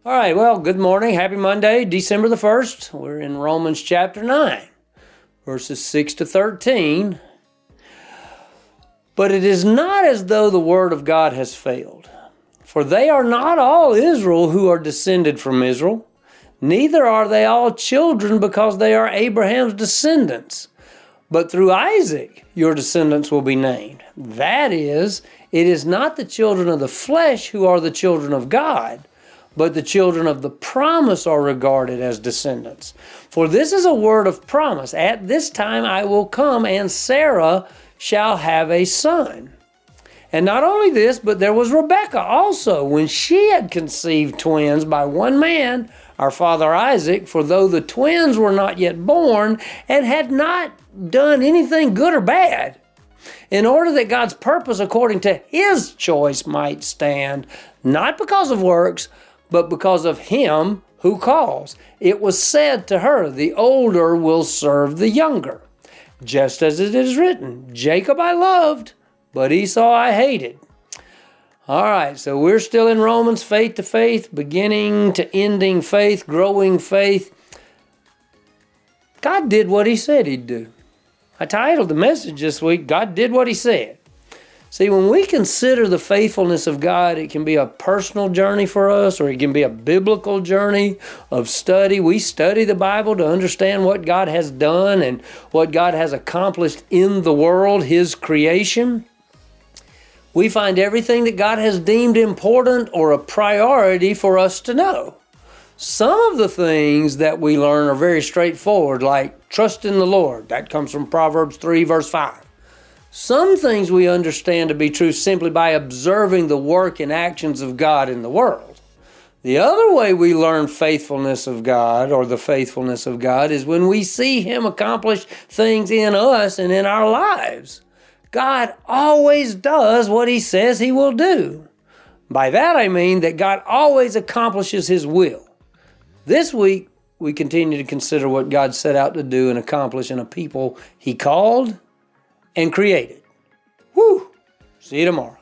All right, well, good morning. Happy Monday, December the 1st. We're in Romans chapter 9, verses 6 to 13. But it is not as though the word of God has failed. For they are not all Israel who are descended from Israel, neither are they all children because they are Abraham's descendants. But through Isaac your descendants will be named. That is, it is not the children of the flesh who are the children of God, but the children of the promise are regarded as descendants. For this is a word of promise. At this time I will come, and Sarah shall have a son. And not only this, but there was Rebekah also, when she had conceived twins by one man, our father Isaac, for though the twins were not yet born and had not done anything good or bad, in order that God's purpose according to his choice might stand, not because of works, but because of him who calls. It was said to her, the older will serve the younger. Just as it is written, Jacob I loved, but Esau I hated. All right, so we're still in Romans, faith to faith, beginning to ending faith, growing faith. God did what he said he'd do. I titled the message this week, God did what he said. See, when we consider the faithfulness of God, it can be a personal journey for us, or it can be a biblical journey of study. We study the Bible to understand what God has done and what God has accomplished in the world, his creation. We find everything that God has deemed important or a priority for us to know. Some of the things that we learn are very straightforward, like trust in the Lord. That comes from Proverbs 3, verse 5. Some things we understand to be true simply by observing the work and actions of God in the world. The other way we learn faithfulness of God, or the faithfulness of God, is when we see him accomplish things in us and in our lives. God always does what he says he will do. By that I mean that God always accomplishes his will. This week, we continue to consider what God set out to do and accomplish in a people he called and created. Woo! See you tomorrow.